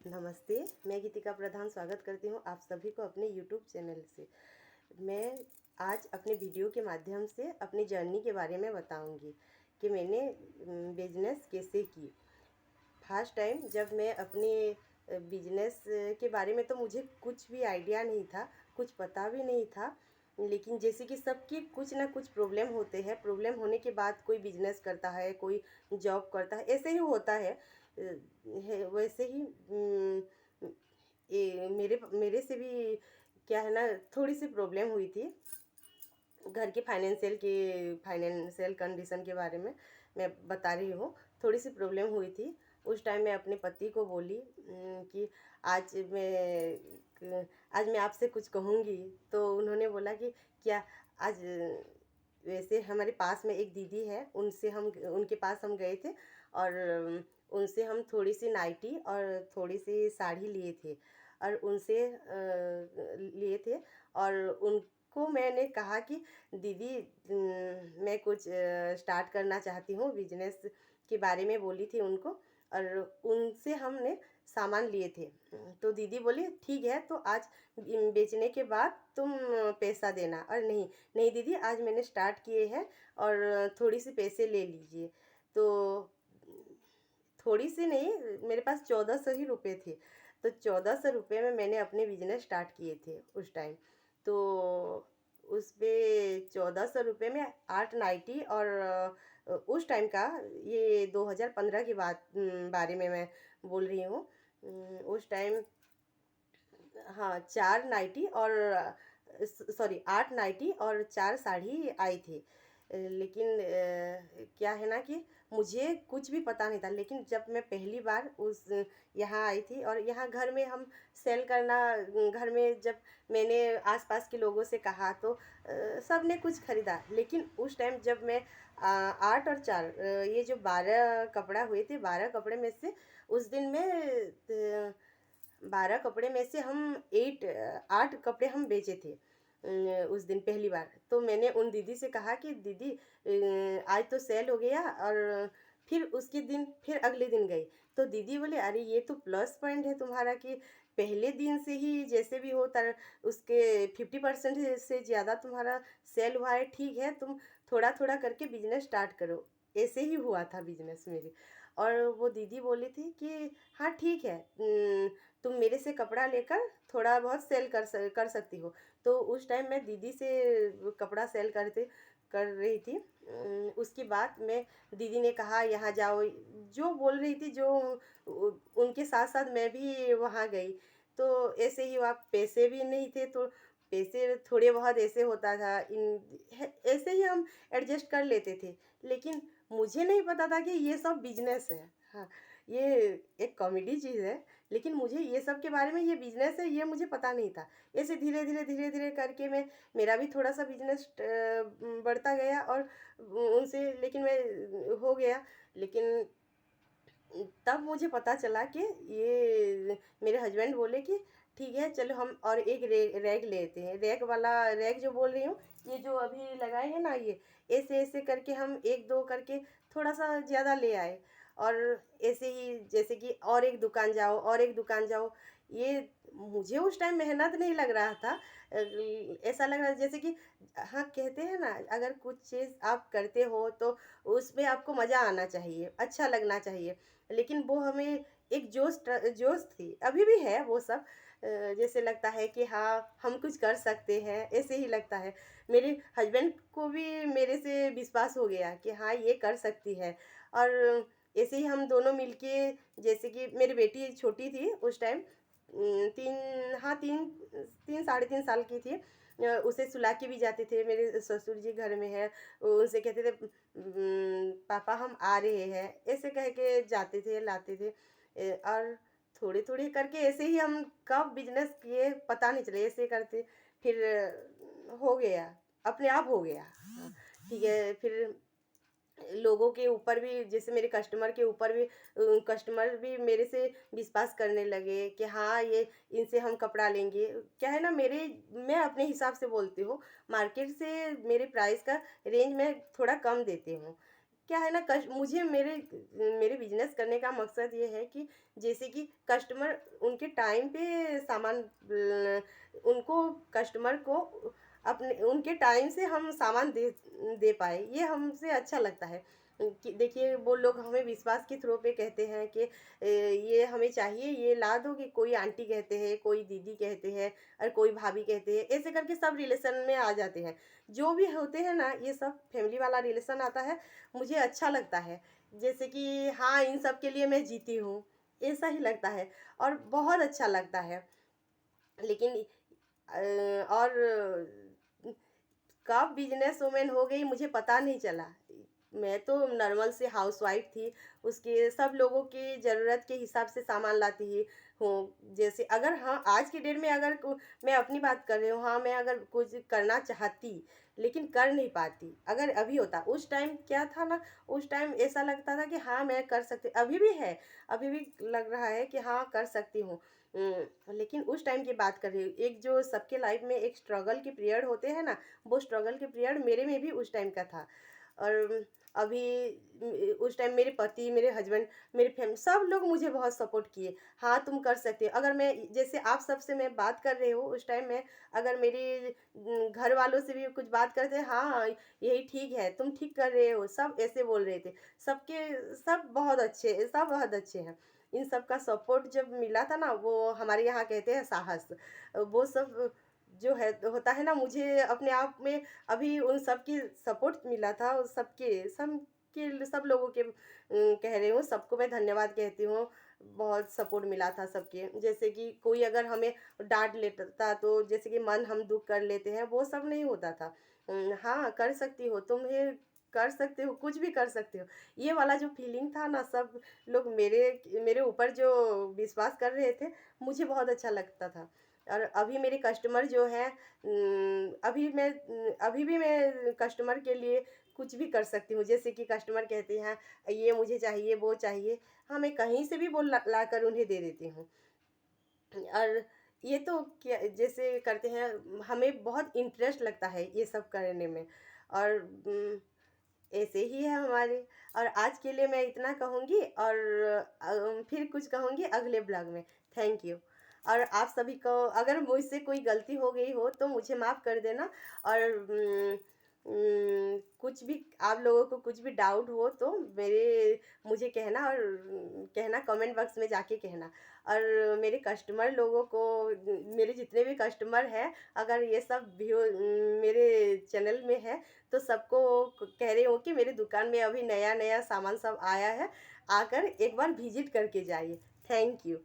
नमस्ते, मैं गीतिका प्रधान स्वागत करती हूँ आप सभी को अपने यूट्यूब चैनल से। मैं आज अपने वीडियो के माध्यम से अपनी जर्नी के बारे में बताऊँगी कि मैंने बिजनेस कैसे की। फर्स्ट टाइम जब मैं अपने बिजनेस के बारे में तो मुझे कुछ भी आइडिया नहीं था, कुछ पता भी नहीं था। लेकिन जैसे कि सबकी कुछ ना कुछ प्रॉब्लम होते हैं, प्रॉब्लम होने के बाद कोई बिजनेस करता है, कोई जॉब करता है, ऐसे ही होता है वैसे ही ये मेरे मेरे से भी क्या है ना, थोड़ी सी प्रॉब्लम हुई थी। घर के फाइनेंशियल कंडीशन के बारे में मैं बता रही हूँ। थोड़ी सी प्रॉब्लम हुई थी। उस टाइम मैं अपने पति को बोली कि आज मैं आपसे कुछ कहूँगी। तो उन्होंने बोला कि क्या आज वैसे हमारे पास में एक दीदी है, उनके पास हम गए थे और उनसे हम थोड़ी सी नाइटी और थोड़ी सी साड़ी लिए थे और उनसे लिए थे और उनको मैंने कहा कि दीदी मैं कुछ स्टार्ट करना चाहती हूँ, बिजनेस के बारे में बोली थी उनको और उनसे हमने सामान लिए थे। तो दीदी बोली ठीक है, तो आज बेचने के बाद तुम पैसा देना। और नहीं नहीं दीदी, आज मैंने स्टार्ट किए हैं और थोड़ी सी पैसे ले लीजिए। तो थोड़ी सी नहीं, मेरे पास 1400 ही रुपये थे। तो 1400 रुपये में मैंने अपने बिजनेस स्टार्ट किए थे उस टाइम। तो उस पे 1400 रुपये में 8 नाइटी और उस टाइम का, ये 2015 की बारे में मैं बोल रही हूँ। उस टाइम हाँ 4 नाइटी और सॉरी 8 नाइटी और 4 साड़ी आई थी। लेकिन क्या है ना कि मुझे कुछ भी पता नहीं था। लेकिन जब मैं पहली बार उस यहाँ आई थी और यहाँ घर में हम सेल करना, घर में जब मैंने आसपास के लोगों से कहा तो सब ने कुछ ख़रीदा। लेकिन उस टाइम जब मैं 8 और 4 ये जो 12 कपड़ा हुए थे, 12 कपड़े में से उस दिन में 12 कपड़े में से हम 8 कपड़े हम बेचे थे उस दिन पहली बार। तो मैंने उन दीदी से कहा कि दीदी आज तो सेल हो गया। और फिर उसके दिन फिर अगले दिन गई तो दीदी बोले अरे ये तो प्लस पॉइंट है तुम्हारा कि पहले दिन से ही जैसे भी हो तर उसके 50% से ज़्यादा तुम्हारा सेल हुआ है। ठीक है, तुम थोड़ा थोड़ा करके बिजनेस स्टार्ट करो। ऐसे ही हुआ था बिजनेस मेरे। और वो दीदी बोली थी कि हाँ ठीक है, तुम मेरे से कपड़ा लेकर थोड़ा बहुत सेल कर सकती हो। तो उस टाइम मैं दीदी से कपड़ा सेल कर रही थी। उसके बाद मैं दीदी ने कहा यहाँ जाओ, जो बोल रही थी, जो उनके साथ साथ मैं भी वहाँ गई। तो ऐसे ही वहाँ पैसे भी नहीं थे तो पैसे थोड़े बहुत ऐसे होता था, ऐसे ही हम एडजस्ट कर लेते थे। लेकिन मुझे नहीं पता था कि ये सब बिजनेस है। हाँ, ये एक कॉमेडी चीज़ है। लेकिन मुझे ये सब के बारे में, ये बिजनेस है ये मुझे पता नहीं था। ऐसे धीरे धीरे धीरे धीरे करके मेरा भी थोड़ा सा बिजनेस बढ़ता गया और उनसे लेकिन मैं हो गया। लेकिन तब मुझे पता चला कि ये मेरे हस्बैंड बोले कि ठीक है चलो हम और एक रैक लेते हैं। रैक वाला, रैक जो बोल रही हूँ, ये जो अभी लगाए हैं ना, ये ऐसे ऐसे करके हम एक दो करके थोड़ा सा ज़्यादा ले आए। और ऐसे ही जैसे कि और एक दुकान जाओ और एक दुकान जाओ। ये मुझे उस टाइम मेहनत नहीं लग रहा था। ऐसा लग रहा था जैसे कि, हाँ कहते हैं ना, अगर कुछ चीज़ आप करते हो तो उसमें आपको मज़ा आना चाहिए, अच्छा लगना चाहिए। लेकिन वो हमें एक जोश थी, अभी भी है वो सब। जैसे लगता है कि हाँ हम कुछ कर सकते हैं, ऐसे ही लगता है। मेरे हस्बैंड को भी मेरे से विश्वास हो गया कि हाँ ये कर सकती है। और ऐसे ही हम दोनों मिलके, जैसे कि मेरी बेटी छोटी थी उस टाइम, तीन, हाँ तीन, 3 साढ़े 3 साल की थी। उसे सुला के भी जाते थे, मेरे ससुर जी घर में है। उनसे कहते थे पापा हम आ रहे हैं, ऐसे कह के जाते थे लाते थे। और थोड़े थोड़े करके ऐसे ही हम कब बिजनेस किए पता नहीं चले, ऐसे करते फिर हो गया, अपने आप हो गया। हाँ, ठीक है। फिर लोगों के ऊपर भी, जैसे मेरे कस्टमर के ऊपर भी, कस्टमर भी मेरे से विश्वास करने लगे कि हाँ ये इनसे हम कपड़ा लेंगे। क्या है ना, मैं अपने हिसाब से बोलती हूँ, मार्केट से मेरे प्राइस का रेंज में थोड़ा कम देती हूँ। क्या है ना, कश मुझे मेरे मेरे बिज़नेस करने का मकसद ये है कि जैसे कि कस्टमर उनके टाइम पे सामान उनको कस्टमर को अपने उनके टाइम से हम सामान दे दे पाए, ये हमसे अच्छा लगता है। कि देखिए वो लोग हमें विश्वास के थ्रू पे कहते हैं कि ये हमें चाहिए, ये ला दो, कि कोई आंटी कहते हैं, कोई दीदी कहते हैं और कोई भाभी कहते हैं, ऐसे करके सब रिलेशन में आ जाते हैं। जो भी होते हैं ना, ये सब फैमिली वाला रिलेशन आता है, मुझे अच्छा लगता है। जैसे कि हाँ, इन सब के लिए मैं जीती हूँ, ऐसा ही लगता है और बहुत अच्छा लगता है। लेकिन और कब बिजनेस वूमेन हो गई मुझे पता नहीं चला। मैं तो नॉर्मल से हाउसवाइफ थी, उसके सब लोगों की ज़रूरत के हिसाब से सामान लाती ही हूँ। जैसे अगर हाँ, आज की डेट में अगर मैं अपनी बात कर रही हूँ, हाँ, मैं अगर कुछ करना चाहती, लेकिन कर नहीं पाती। अगर अभी होता, उस टाइम क्या था ना, उस टाइम ऐसा लगता था कि हाँ, मैं कर सकती, अभी भी है, अभी भी लग रहा है कि हाँ, कर सकती हूँ। लेकिन उस टाइम की बात कर रही हूँ, एक जो सबके लाइफ में एक स्ट्रगल के पीरियड होते हैं ना, वो स्ट्रगल के पीरियड मेरे में भी उस टाइम का था। और अभी उस टाइम मेरे पति, मेरे हस्बैंड, मेरे फैमिली सब लोग मुझे बहुत सपोर्ट किए। हाँ, तुम कर सकते हो। अगर मैं जैसे आप सबसे मैं बात कर रही हूँ, उस टाइम में अगर मेरी घर वालों से भी कुछ बात करते, हाँ, यही ठीक है, तुम ठीक कर रहे हो, सब ऐसे बोल रहे थे। सबके सब बहुत अच्छे, सब बहुत अच्छे हैं। इन सब का सपोर्ट जब मिला था ना, वो हमारे यहाँ कहते हैं साहस, वो सब जो है होता है ना, मुझे अपने आप में अभी उन सब की सपोर्ट मिला था, उस सब लोगों के कह रही हूँ, सबको मैं धन्यवाद कहती हूँ। बहुत सपोर्ट मिला था सबके। जैसे कि कोई अगर हमें डाँट लेता तो जैसे कि मन हम दुःख कर लेते हैं, वो सब नहीं होता था। हाँ, कर सकती हो, तुम्हें कर सकते हो, कुछ भी कर सकते हो। ये वाला जो फीलिंग था ना, सब लोग मेरे मेरे ऊपर जो विश्वास कर रहे थे, मुझे बहुत अच्छा लगता था। और अभी मेरे कस्टमर जो हैं, अभी भी मैं कस्टमर के लिए कुछ भी कर सकती हूँ। जैसे कि कस्टमर कहते हैं ये मुझे चाहिए, वो चाहिए, हाँ, मैं कहीं से भी वो लाकर उन्हें दे देती हूँ। और ये तो क्या जैसे करते हैं, हमें बहुत इंटरेस्ट लगता है ये सब करने में। और ऐसे ही है हमारे। और आज के लिए मैं इतना कहूँगी, और फिर कुछ कहूँगी अगले ब्लॉग में। Thank you. और आप सभी को अगर मुझसे कोई गलती हो गई हो तो मुझे माफ़ कर देना। और कुछ भी आप लोगों को कुछ भी डाउट हो तो मुझे कहना, और कहना कमेंट बॉक्स में जाके कहना। और मेरे कस्टमर लोगों को, मेरे जितने भी कस्टमर हैं, अगर ये सब व्यू मेरे चैनल में है, तो सबको कह रही हूँ कि मेरी दुकान में अभी नया नया सामान सब आया है, आकर एक बार विजिट करके जाइए। Thank you.